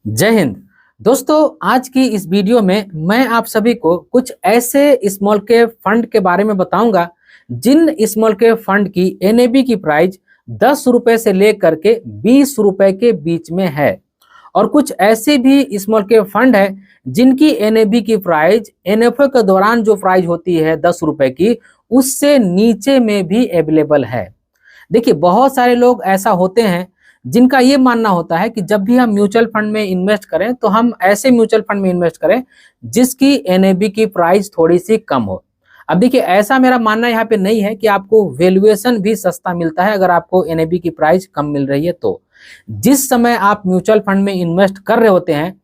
जय हिंद। दोस्तों, आज की इस वीडियो में मैं आप सभी को कुछ ऐसे स्मॉल कैप फंड के बारे में बताऊंगा जिन स्मॉल कैप फंड की एनएबी की प्राइस 10 रुपए से लेकर के 20 रुपए के बीच में है और कुछ ऐसे भी स्मॉल कैप फंड है जिनकी एनएबी की प्राइस एनएफओ के दौरान जो प्राइस होती है 10 रुपए की, उससे नीचे में भी अवेलेबल है। देखिए, बहुत सारे लोग ऐसा होते हैं जिनका ये मानना होता है कि जब भी हम म्यूचुअल फंड में इन्वेस्ट करें तो हम ऐसे म्यूचुअल फंड में इन्वेस्ट करें जिसकी एनएबी की प्राइस थोड़ी सी कम हो। अब देखिए, ऐसा मेरा मानना यहाँ पे नहीं है कि आपको वैल्यूएशन भी सस्ता मिलता है अगर आपको एनएबी की प्राइस कम मिल रही है तो। जिस समय आप म्यूचुअल फंड में इन्वेस्ट कर रहे होते हैं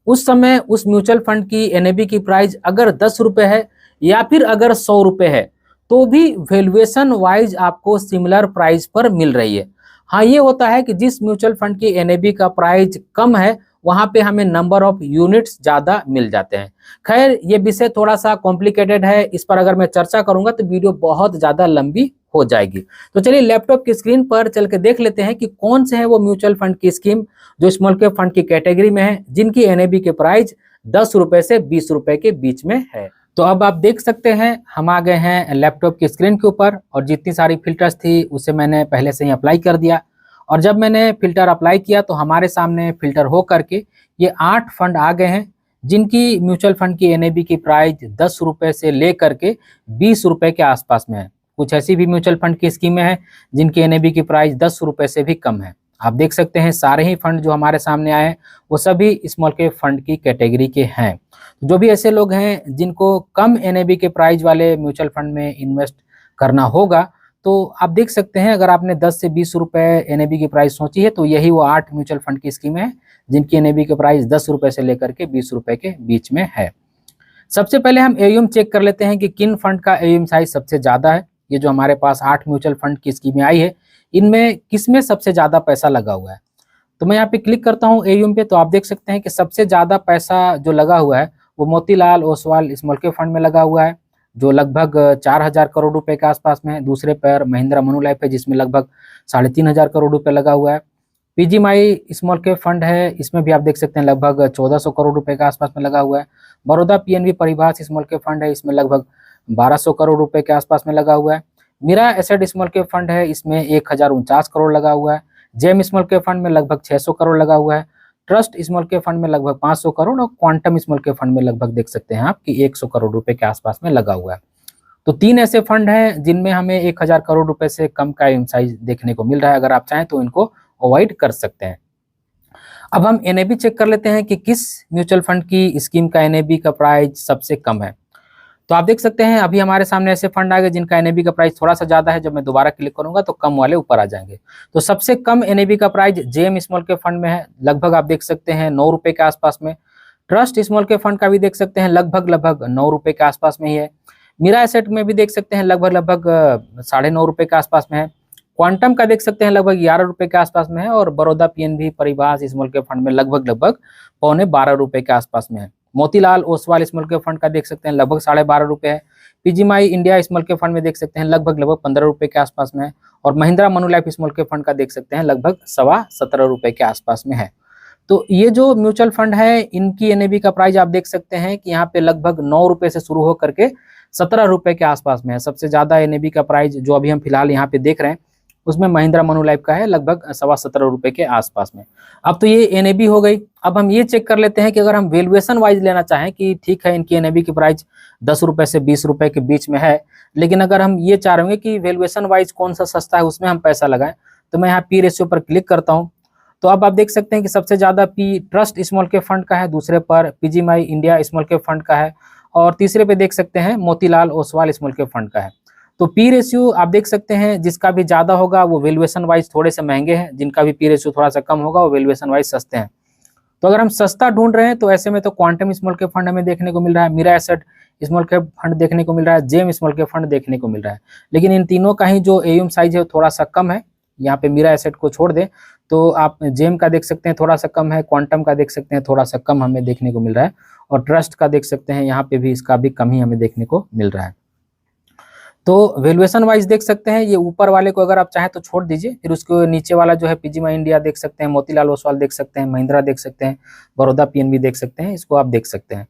उस समय उस म्यूचुअल फंड की एनएबी की प्राइस अगर 10 रुपए है या फिर अगर 100 रुपए है तो भी वैल्यूएशन वाइज आपको सिमिलर प्राइस पर मिल रही है। हाँ, ये होता है कि जिस म्यूचुअल फंड की एनएबी का प्राइस कम है वहां पे हमें नंबर ऑफ यूनिट्स ज्यादा मिल जाते हैं। खैर, ये विषय थोड़ा सा कॉम्प्लिकेटेड है, इस पर अगर मैं चर्चा करूंगा तो वीडियो बहुत ज्यादा लंबी हो जाएगी। तो चलिए लैपटॉप की स्क्रीन पर चल के देख लेते हैं कि कौन से है वो म्यूचुअल फंड की स्कीम जो स्मॉल कैप फंड की कैटेगरी में है, जिनकी एनएबी के प्राइस 10 रुपए से 20 रुपए के बीच में है। तो अब आप देख सकते हैं हम आ गए हैं लैपटॉप की स्क्रीन के ऊपर और जितनी सारी फिल्टर्स थी उसे मैंने पहले से ही अप्लाई कर दिया। और जब मैंने फिल्टर अप्लाई किया तो हमारे सामने फिल्टर हो करके ये 8 फंड आ गए हैं जिनकी म्यूचुअल फंड की एनएबी की प्राइस 10 रुपए से लेकर के 20 रुपए के आसपास में है। कुछ ऐसी भी म्यूचुअल फंड की स्कीमें हैं जिनकी एनएबी की प्राइस 10 रुपए से भी कम है। आप देख सकते हैं सारे ही फंड जो हमारे सामने आए हैं वो सभी स्मॉल कैप फंड की कैटेगरी के हैं। जो भी ऐसे लोग हैं जिनको कम एनएबी के प्राइस वाले म्यूचुअल फंड में इन्वेस्ट करना होगा तो आप देख सकते हैं अगर आपने 10 से 20 रुपए एनएबी की प्राइस सोची है तो यही वो 8 म्यूचुअल फंड की स्कीम है जिनकी एनएबी के प्राइस 10 रुपए से लेकर के 20 रुपए के बीच में है। सबसे पहले हम एयूएम चेक कर लेते हैं कि किन फंड का एयूएम साइज सबसे ज्यादा है। ये जो हमारे पास 8 म्यूचुअल फंड की स्कीमें आई है इनमें किसमें सबसे ज्यादा पैसा लगा हुआ है। तो मैं यहाँ पे क्लिक करता हूँ एयूएम पे तो आप देख सकते हैं कि सबसे ज्यादा पैसा जो लगा हुआ है वो Motilal Oswal small cap fund में लगा हुआ है जो लगभग 4,000 करोड़ रुपए के आसपास में है। दूसरे पर महिंद्रा मनुलाइफ है जिसमें लगभग 3,500 करोड़ रुपए लगा हुआ है। पीजीएमआई स्मॉल कैप फंड है, इसमें भी आप देख सकते हैं लगभग 1,400 करोड़ रुपए के आसपास में लगा हुआ है। Baroda PNB Paribas small cap fund है, इसमें लगभग 1,200 करोड़ रुपए के आसपास में लगा हुआ है। Mirae Asset small cap fund है, इसमें 1,049 करोड़ लगा हुआ है। जेम स्मॉल कैप फंड में लगभग 600 करोड़ लगा हुआ है। ट्रस्ट स्मॉल कैप फंड में लगभग 500 करोड़ और क्वांटम स्मॉल कैप फंड में लगभग देख सकते हैं आप कि 100 करोड़ रुपए के आसपास में लगा हुआ है। तो 3 ऐसे फंड हैं जिनमें हमें 1,000 करोड़ रुपए से कम का एम साइज देखने को मिल रहा है। अगर आप चाहें तो इनको अवॉइड कर सकते हैं। अब हम एनएबी चेक कर लेते हैं कि किस म्यूचुअल फंड की स्कीम का एनएबी का प्राइस सबसे कम है। तो आप देख सकते हैं अभी हमारे सामने ऐसे फंड आ गए जिनका एनएबी का प्राइस थोड़ा सा ज्यादा है। जब मैं दोबारा क्लिक करूंगा तो कम वाले ऊपर आ जाएंगे। तो सबसे कम एनएबी का price JM small cap fund में है, लगभग आप देख सकते हैं 9 रुपए के आसपास में। ट्रस्ट स्मॉल कैप फंड का भी देख सकते हैं लगभग 9 रुपए के आसपास में ही है। मीरा एसेट में भी देख सकते हैं लगभग 9.5 रुपए के आसपास में है। क्वांटम का देख सकते हैं लगभग 11 रुपए के आसपास में है और Baroda PNB Paribas small cap fund में लगभग 12.25 रुपए के आसपास में है। Motilal Oswal small cap fund का देख सकते हैं लगभग 12.5 रुपए है। PGMI India small cap fund में देख सकते हैं लगभग 15 रुपए के आसपास में है और Mahindra Manulife small cap fund का देख सकते हैं लगभग 17.25 रुपए के आसपास में है। तो ये जो म्यूचुअल फंड है इनकी एनएबी का प्राइस आप देख सकते हैं कि यहाँ पे लगभग 9 रुपए से शुरू होकर के 17 रुपए के आसपास में है। सबसे ज्यादा एनएबी का प्राइस जो अभी हम फिलहाल यहाँ पे देख रहे हैं उसमें महिंद्रा मनुलाइफ का है लगभग 17.25 रुपए के आसपास में। अब तो ये एनएबी हो गई। अब हम ये चेक कर लेते हैं कि अगर हम वैल्यूएशन वाइज लेना चाहें कि ठीक है इनकी एनएबी की प्राइस 10 रुपए से 20 रुपए के बीच में है, लेकिन अगर हम ये चाह रहे हैं कि वैल्यूएशन वाइज कौन सा सस्ता है उसमें हम पैसा लगाएं तो मैं यहाँ पी रेशियो पर क्लिक करता हूँ। तो अब आप देख सकते हैं कि सबसे ज्यादा P trust small cap fund का है, दूसरे पर BGMI India small cap fund का है और तीसरे पे देख सकते हैं Motilal Oswal small cap fund का है। तो पी रेशियो आप देख सकते हैं जिसका भी ज्यादा होगा वो वैल्यूएशन वाइज थोड़े से महंगे हैं, जिनका भी पी रेशियो थोड़ा सा कम होगा वो वैल्यूएशन वाइज सस्ते हैं। तो अगर हम सस्ता ढूंढ रहे हैं तो ऐसे में तो क्वांटम स्मॉल कैप फंड हमें देखने को मिल रहा है, Mirae Asset small cap fund देखने को मिल रहा है, जेम स्मॉल कैप फंड देखने को मिल रहा है। लेकिन इन तीनों का ही जो एयूएम साइज है थोड़ा सा कम है। यहाँ पे मीरा एसेट को छोड़ दें तो आप जेम का देख सकते हैं थोड़ा सा कम है, क्वांटम का देख सकते हैं थोड़ा सा कम हमें देखने को मिल रहा है और ट्रस्ट का देख सकते हैं यहाँ पे भी इसका भी कम ही हमें देखने को मिल रहा है। तो वैल्यूएशन वाइज देख सकते हैं, ये ऊपर वाले को अगर आप चाहें तो छोड़ दीजिए, फिर उसको नीचे वाला जो है पीजीआई इंडिया देख सकते हैं, मोतीलाल ओसवाल देख सकते हैं, महिंद्रा देख सकते हैं, बड़ौदा पीएनबी देख सकते हैं, इसको आप देख सकते हैं।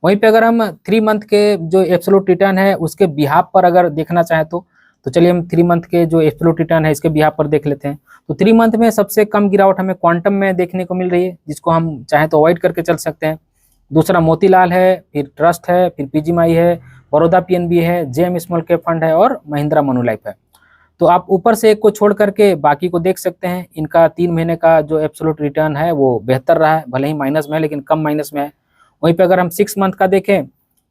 वहीं पे अगर हम 3 मंथ के जो एब्सोल्यूट रिटर्न है उसके बिहाफ पर अगर देखना चाहें तो चलिए हम 3 मंथ के जो एब्सोल्यूट रिटर्न है इसके बिहाफ पर देख लेते हैं। तो 3 मंथ में सबसे कम गिरावट हमें क्वांटम में देखने को मिल रही है, जिसको हम चाहें तो अवॉइड करके चल सकते हैं। दूसरा मोतीलाल है, फिर ट्रस्ट है, फिर पीजीआई है, बड़ौदा पीएनबी है, जेएम स्मॉल कैप फंड है और महिंद्रा मनुलाइफ है। तो आप ऊपर से एक को छोड़ करके बाकी को देख सकते हैं। इनका 3 महीने का जो एब्सोल्यूट रिटर्न है वो बेहतर रहा है, भले ही माइनस में है लेकिन कम माइनस में है। वहीं पे अगर हम 6 मंथ का देखें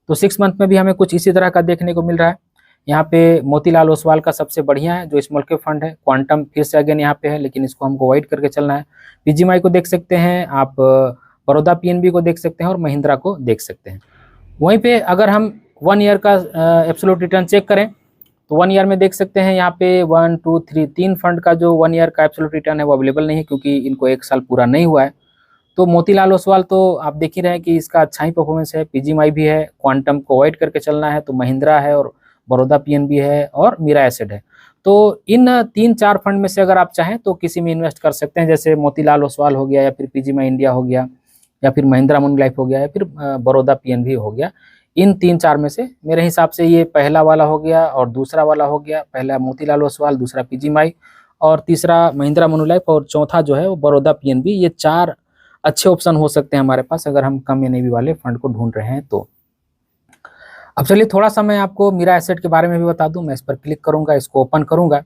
तो 6 मंथ में भी हमें कुछ इसी तरह का देखने को मिल रहा है। यहाँ पे मोतीलाल ओसवाल का सबसे बढ़िया है जो स्मॉल कैप फंड है, क्वांटम फिर से अगेन यहाँ पे है लेकिन इसको हमको अवॉइड करके चलना है। पीजीआई को देख सकते हैं आप, बड़ौदा पीएनबी को देख सकते हैं और महिंद्रा को देख सकते हैं। वहीं पे अगर हम 1 ईयर का एब्सोल्यूट रिटर्न चेक करें तो 1 ईयर में देख सकते हैं यहाँ पे 1 2 3 3 फंड का जो 1 ईयर का एब्सोल्यूट रिटर्न है वो अवेलेबल नहीं है, क्योंकि इनको 1 साल पूरा नहीं हुआ है। तो मोतीलाल ओसवाल तो आप देख ही रहे हैं कि इसका अच्छा ही परफॉर्मेंस है, पीजीआई भी है, क्वांटम को अवॉइड करके चलना है तो महिंद्रा है और बड़ौदा पीएनबी है और मीरा एसेट है। तो इन 3-4 फंड में से अगर आप चाहें तो किसी में इन्वेस्ट कर सकते हैं, जैसे मोतीलाल ओसवाल हो गया या फिर पीजीआई इंडिया हो गया या फिर महिंद्रा मनुलाइफ हो गया या फिर बड़ौदा पीएनबी हो गया। इन 3-4 में से मेरे हिसाब से ये पहला वाला हो गया और दूसरा वाला हो गया। पहला मोतीलाल ओसवाल, दूसरा पीजीआई और तीसरा महिंद्रा मनुलाइफ और चौथा जो है वो बड़ौदा पीएनबी। ये 4 अच्छे ऑप्शन हो सकते हैं हमारे पास अगर हम कम एनएवी वाले फंड को ढूंढ रहे हैं तो। अब चलिए थोड़ा सा मैं आपको मीरा एसेट के बारे में भी बता दूं। मैं इस पर क्लिक करूंगा, इसको ओपन करूंगा।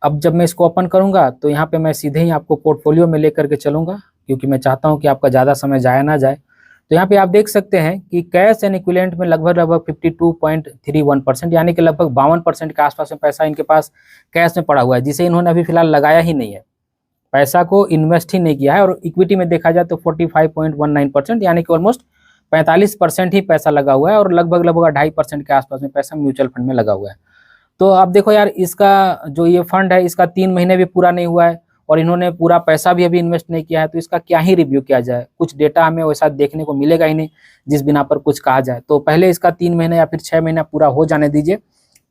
अब जब मैं इसको ओपन करूंगा तो यहाँ पे मैं सीधे ही आपको पोर्टफोलियो में लेकर के चलूंगा, क्योंकि मैं चाहता हूँ कि आपका ज़्यादा समय जाया ना जाए। तो यहाँ पे आप देख सकते हैं कि कैश एंड इक्विवेलेंट में लगभग 52.31%, यानी कि लगभग 52% के आसपास में पैसा इनके पास कैश में पड़ा हुआ है, जिसे इन्होंने अभी फिलहाल लगाया ही नहीं है, पैसा को इन्वेस्ट ही नहीं किया है। और इक्विटी में देखा जाए तो 45.19%, यानी कि ऑलमोस्ट 45% ही पैसा लगा हुआ है और लगभग 2.5% के आसपास में पैसा म्यूचुअल फंड में लगा हुआ है। तो आप देखो यार, इसका जो ये फंड है इसका 3 महीने भी पूरा नहीं हुआ है और इन्होंने पूरा पैसा भी अभी इन्वेस्ट नहीं किया है, तो इसका क्या ही रिव्यू किया जाए। कुछ डेटा हमें वैसा देखने को मिलेगा ही नहीं जिस बिना पर कुछ कहा जाए। तो पहले इसका 3 महीने या फिर 6 महीना पूरा हो जाने दीजिए,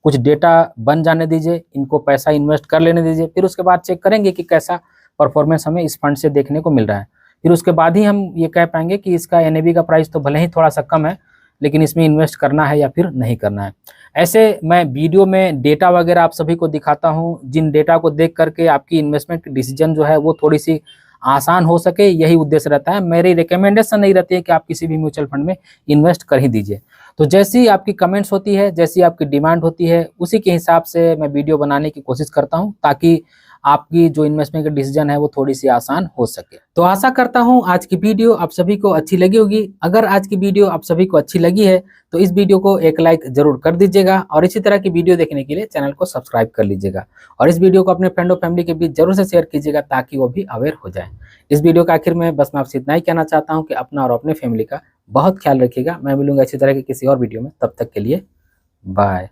कुछ डेटा बन जाने दीजिए, इनको पैसा इन्वेस्ट कर लेने दीजिए, फिर उसके बाद चेक करेंगे कि कैसा परफॉर्मेंस हमें इस फंड से देखने को मिल रहा है। फिर उसके बाद ही हम ये कह पाएंगे कि इसका एनएवी का प्राइस तो भले ही थोड़ा सा कम है, लेकिन इसमें इन्वेस्ट करना है या फिर नहीं करना है। ऐसे मैं वीडियो में डेटा वगैरह आप सभी को दिखाता हूं, जिन डेटा को देख करके आपकी इन्वेस्टमेंट की डिसीजन जो है वो थोड़ी सी आसान हो सके, यही उद्देश्य रहता है। मेरी रिकमेंडेशन नहीं रहती है कि आप किसी भी म्यूचुअल फंड में इन्वेस्ट कर ही दीजिए। तो जैसी आपकी कमेंट्स होती है, जैसी आपकी डिमांड होती है, उसी के हिसाब से मैं वीडियो बनाने की कोशिश करता हूं, ताकि आपकी जो इन्वेस्टमेंट की डिसीजन है वो थोड़ी सी आसान हो सके। तो आशा करता हूं आज की वीडियो आप सभी को अच्छी लगी होगी। अगर आज की वीडियो आप सभी को अच्छी लगी है तो इस वीडियो को एक लाइक जरूर कर दीजिएगा और इसी तरह की वीडियो देखने के लिए चैनल को सब्सक्राइब कर लीजिएगा और इस वीडियो को अपने फ्रेंड और फैमिली के बीच जरूर से शेयर कीजिएगा, ताकि वो भी अवेयर हो जाए। इस वीडियो के आखिर में बस मैं आपसे इतना ही कहना चाहता हूँ कि अपना और अपने फैमिली का बहुत ख्याल रखिएगा। मैं मिलूंगा इसी तरह के किसी और वीडियो में, तब तक के लिए बाय।